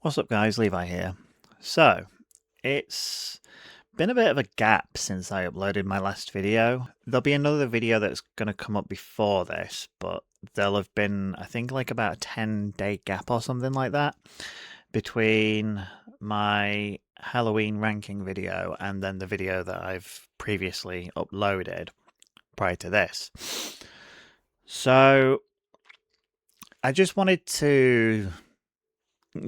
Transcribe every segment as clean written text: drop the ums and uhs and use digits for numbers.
What's up guys, Levi here. So, it's been a bit of a gap since I uploaded my last video. There'll be another video that's going to come up before this, but there'll have been, I think, like about a 10-day gap or something like that between my Halloween ranking video and then the video that I've previously uploaded prior to this. So, I just wanted to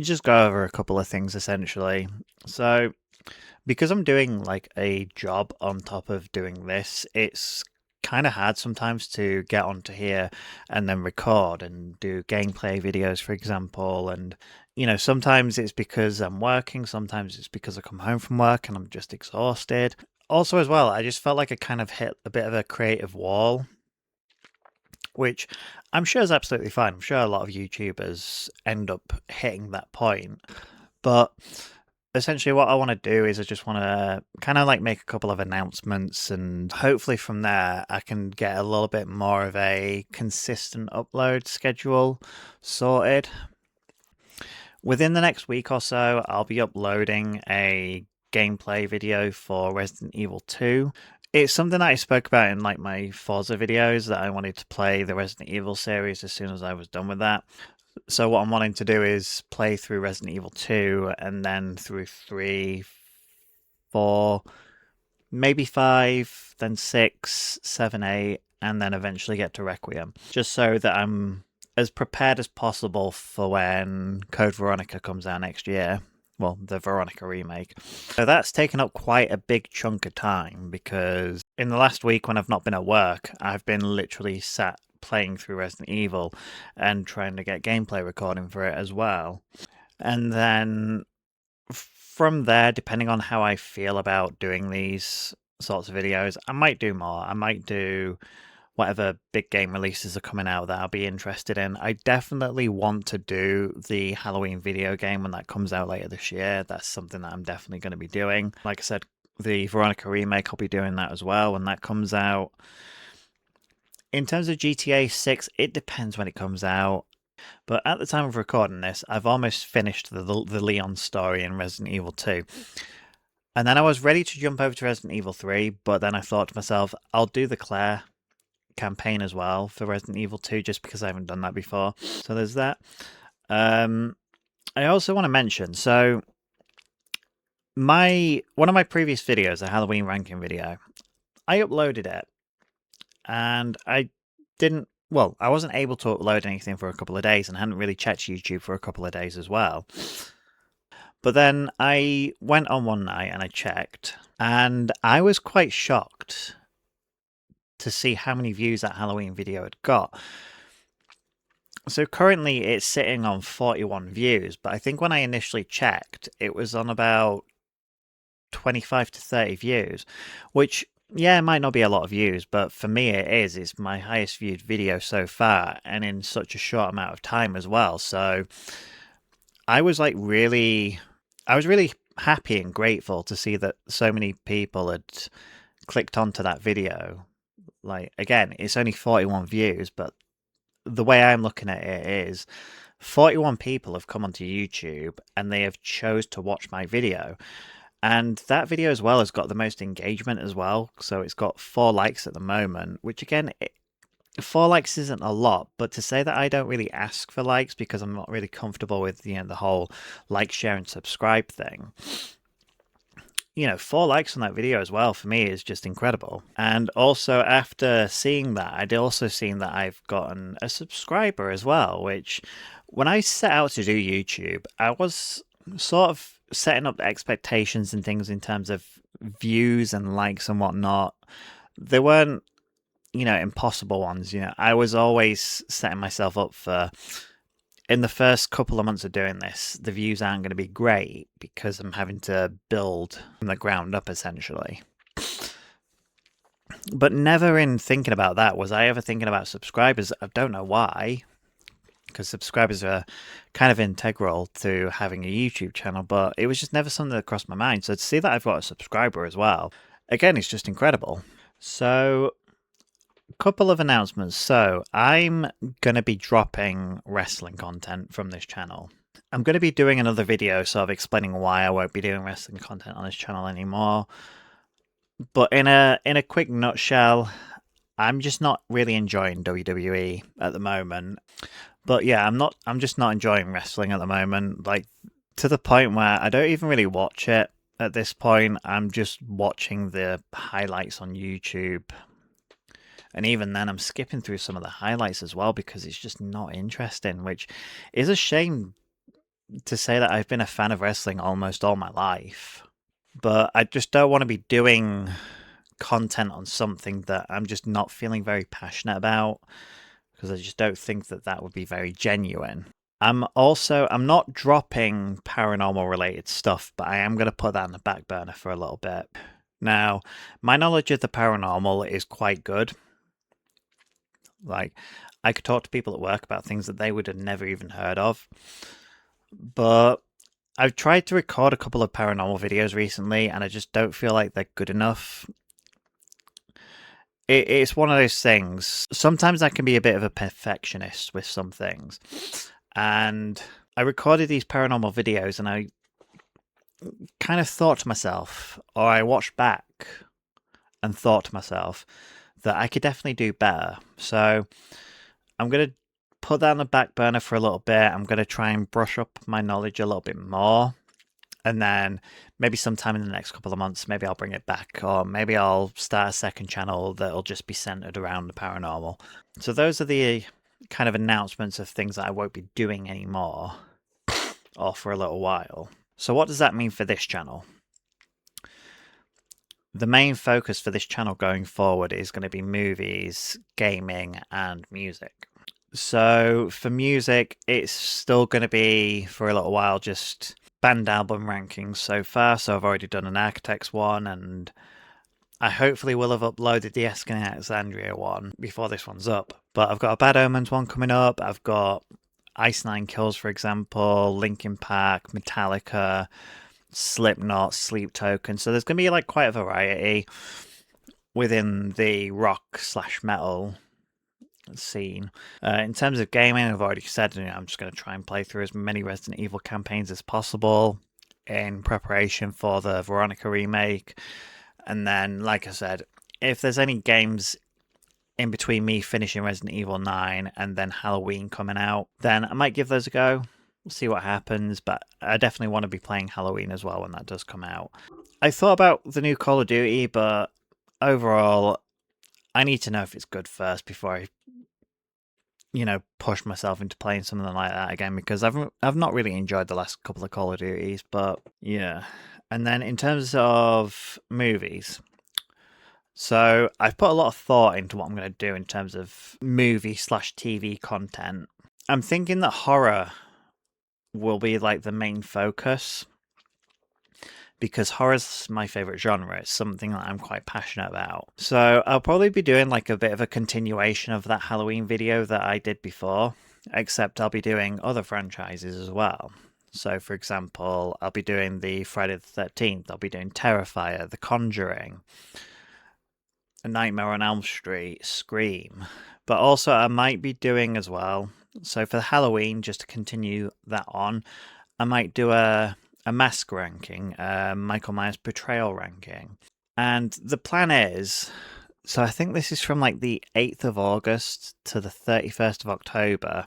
just go over a couple of things essentially. So, because I'm doing like a job on top of doing this, it's kind of hard sometimes to get onto here and then record and do gameplay videos, for example. And, sometimes it's because I'm working, sometimes it's because I come home from work and I'm just exhausted. Also, as well, I just felt like I kind of hit a bit of a creative wall, which I'm sure is absolutely fine. I'm sure a lot of YouTubers end up hitting that point. But essentially, what I want to do is I just want to kind of like make a couple of announcements, and hopefully from there, I can get a little bit more of a consistent upload schedule sorted. Within the next week or so, I'll be uploading a gameplay video for Resident Evil 2. It's something that I spoke about in like my Forza videos, that I wanted to play the Resident Evil series as soon as I was done with that. So what I'm wanting to do is play through Resident Evil 2 and then through 3, 4, maybe 5, then 6, 7, 8, and then eventually get to Requiem. Just so that I'm as prepared as possible for when Code Veronica comes out next year. Well, the Veronica remake. So that's taken up quite a big chunk of time, because in the last week when I've not been at work, I've been literally sat playing through Resident Evil and trying to get gameplay recording for it as well. And then from there, depending on how I feel about doing these sorts of videos, I might do more. I might do whatever big game releases are coming out that I'll be interested in. I definitely want to do the Halloween video game when that comes out later this year. That's something that I'm definitely going to be doing. Like I said, the Veronica remake, I'll be doing that as well when that comes out. In terms of GTA 6, it depends when it comes out. But at the time of recording this, I've almost finished the Leon story in Resident Evil 2. And then I was ready to jump over to Resident Evil 3, but then I thought to myself, I'll do the Claire campaign as well for Resident Evil 2, just because I haven't done that before. So there's that. I also want to mention, so one of my previous videos, a Halloween ranking video, I uploaded it, and I wasn't able to upload anything for a couple of days, and hadn't really checked YouTube for a couple of days as well. But then I went on one night and I checked, and I was quite shocked to see how many views that Halloween video had got. So currently it's sitting on 41 views, but I think when I initially checked, it was on about 25 to 30 views, which, yeah, it might not be a lot of views, but for me it is. It's my highest viewed video so far, and in such a short amount of time as well. So I was really happy and grateful to see that so many people had clicked onto that video. Like, again, it's only 41 views, but the way I'm looking at it is 41 people have come onto YouTube and they have chose to watch my video. And that video as well has got the most engagement as well. So it's got 4 likes at the moment, which again, 4 likes isn't a lot, but to say that I don't really ask for likes because I'm not really comfortable with, the whole like, share and subscribe thing. 4 likes on that video as well for me is just incredible. And also, after seeing that, I'd also seen that I've gotten a subscriber as well, which when I set out to do YouTube, I was sort of setting up expectations and things in terms of views and likes and whatnot. They weren't, impossible ones. I was always setting myself up for, in the first couple of months of doing this, the views aren't going to be great because I'm having to build from the ground up, essentially. But never in thinking about that was I ever thinking about subscribers. I don't know why, because subscribers are kind of integral to having a YouTube channel, but it was just never something that crossed my mind. So to see that I've got a subscriber as well, again, it's just incredible. So, couple of announcements. So I'm going to be dropping wrestling content from this channel. I'm going to be doing another video sort of explaining why I won't be doing wrestling content on this channel anymore. But in a quick nutshell, I'm just not really enjoying WWE at the moment. But yeah, I'm just not enjoying wrestling at the moment. Like, to the point where I don't even really watch it at this point. I'm just watching the highlights on YouTube. And even then, I'm skipping through some of the highlights as well because it's just not interesting, which is a shame to say that I've been a fan of wrestling almost all my life. But I just don't want to be doing content on something that I'm just not feeling very passionate about because I just don't think that that would be very genuine. I'm not dropping paranormal related stuff, but I am going to put that on the back burner for a little bit. Now, my knowledge of the paranormal is quite good. Like, I could talk to people at work about things that they would have never even heard of. But I've tried to record a couple of paranormal videos recently, and I just don't feel like they're good enough. It's one of those things. Sometimes I can be a bit of a perfectionist with some things. And I recorded these paranormal videos, and I kind of thought to myself, or I watched back and thought to myself, that I could definitely do better. So I'm going to put that on the back burner for a little bit. I'm going to try and brush up my knowledge a little bit more. And then maybe sometime in the next couple of months, maybe I'll bring it back, or maybe I'll start a second channel that'll just be centered around the paranormal. So those are the kind of announcements of things that I won't be doing anymore, or for a little while. So what does that mean for this channel? The main focus for this channel going forward is going to be movies, gaming, and music. So for music, it's still going to be, for a little while, just band album rankings so far. So I've already done an Architects one, and I hopefully will have uploaded the Eskin Alexandria one before this one's up. But I've got a Bad Omens one coming up. I've got Ice Nine Kills, for example, Linkin Park, Metallica, Slipknot, Sleep Token. So there's going to be like quite a variety within the rock/metal scene. In terms of gaming, I've already said, I'm just going to try and play through as many Resident Evil campaigns as possible in preparation for the Veronica remake. And then, like I said, if there's any games in between me finishing Resident Evil 9 and then Halloween coming out, then I might give those a go. We'll see what happens, but I definitely want to be playing Halloween as well when that does come out. I thought about the new Call of Duty, but overall, I need to know if it's good first before I push myself into playing something like that again, because I've not really enjoyed the last couple of Call of Duties, but yeah. And then in terms of movies, so I've put a lot of thought into what I'm going to do in terms of movie/TV content. I'm thinking that horror will be like the main focus, because horror's my favorite genre. It's something that I'm quite passionate about. So I'll probably be doing like a bit of a continuation of that Halloween video that I did before, except I'll be doing other franchises as well. So for example, I'll be doing the Friday the 13th, I'll be doing Terrifier, The Conjuring, A Nightmare on Elm Street, Scream. But also I might be doing as well, so for Halloween, just to continue that on, I might do a mask ranking, Michael Myers Betrayal ranking. And the plan is, so I think this is from like the 8th of August to the 31st of October.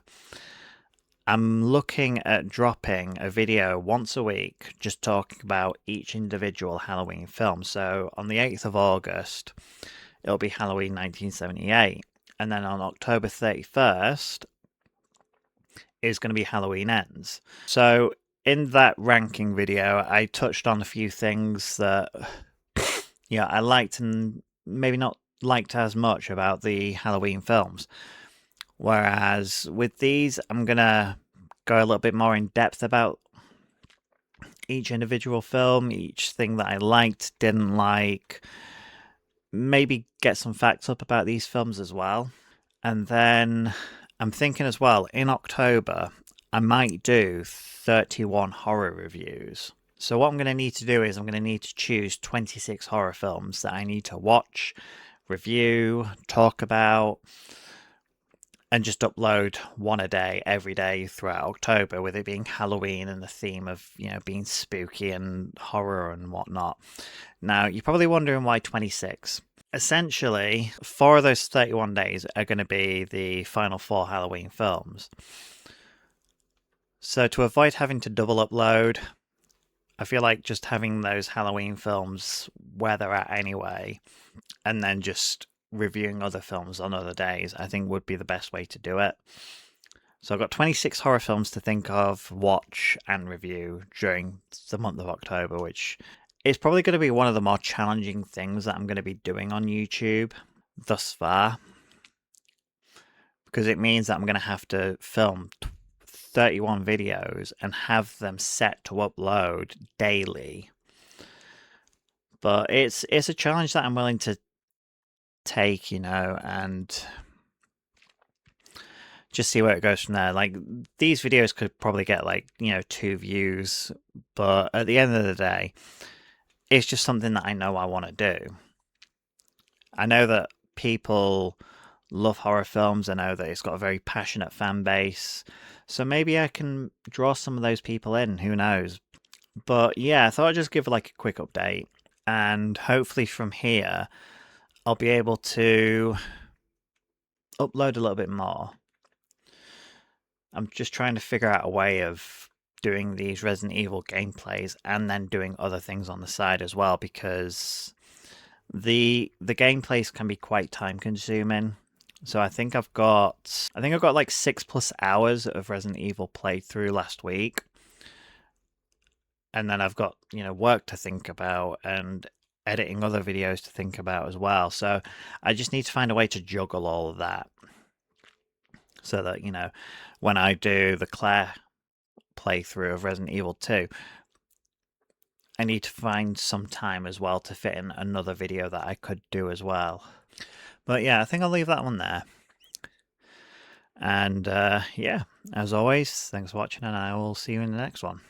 I'm looking at dropping a video once a week just talking about each individual Halloween film. So on the 8th of August, it'll be Halloween 1978. And then on October 31st is going to be Halloween Ends. So in that ranking video, I touched on a few things that I liked and maybe not liked as much about the Halloween films. Whereas with these, I'm going to go a little bit more in depth about each individual film, each thing that I liked, didn't like, maybe get some facts up about these films as well. And then I'm thinking as well, in October, I might do 31 horror reviews. So what I'm going to need to do is I'm going to need to choose 26 horror films that I need to watch, review, talk about. and just upload one a day every day throughout October, with it being Halloween and the theme of, being spooky and horror and whatnot. Now, you're probably wondering why 26. Essentially, 4 of those 31 days are going to be the final 4 Halloween films. So to avoid having to double upload, I feel like just having those Halloween films where they're at anyway, and then just reviewing other films on other days, I think would be the best way to do it. So I've got 26 horror films to think of, watch, and review during the month of October, which is probably going to be one of the more challenging things that I'm going to be doing on YouTube thus far, because it means that I'm going to have to film 31 videos and have them set to upload daily. But it's a challenge that I'm willing to take, and just see where it goes from there. Like, these videos could probably get 2 views, but at the end of the day, it's just something that I know I want to do. I know that people love horror films. I know that it's got a very passionate fan base. So maybe I can draw some of those people in, who knows. But yeah, I thought I'd just give a quick update, and hopefully from here I'll be able to upload a little bit more. I'm just trying to figure out a way of doing these Resident Evil gameplays and then doing other things on the side as well, because the gameplays can be quite time consuming. So I think I've got 6+ hours of Resident Evil playthrough last week. And then I've got, work to think about and editing other videos to think about as well. So I just need to find a way to juggle all of that, so that, when I do the Claire playthrough of Resident Evil 2, I need to find some time as well to fit in another video that I could do as well. But yeah, I think I'll leave that one there. And yeah, as always, thanks for watching, and I will see you in the next one.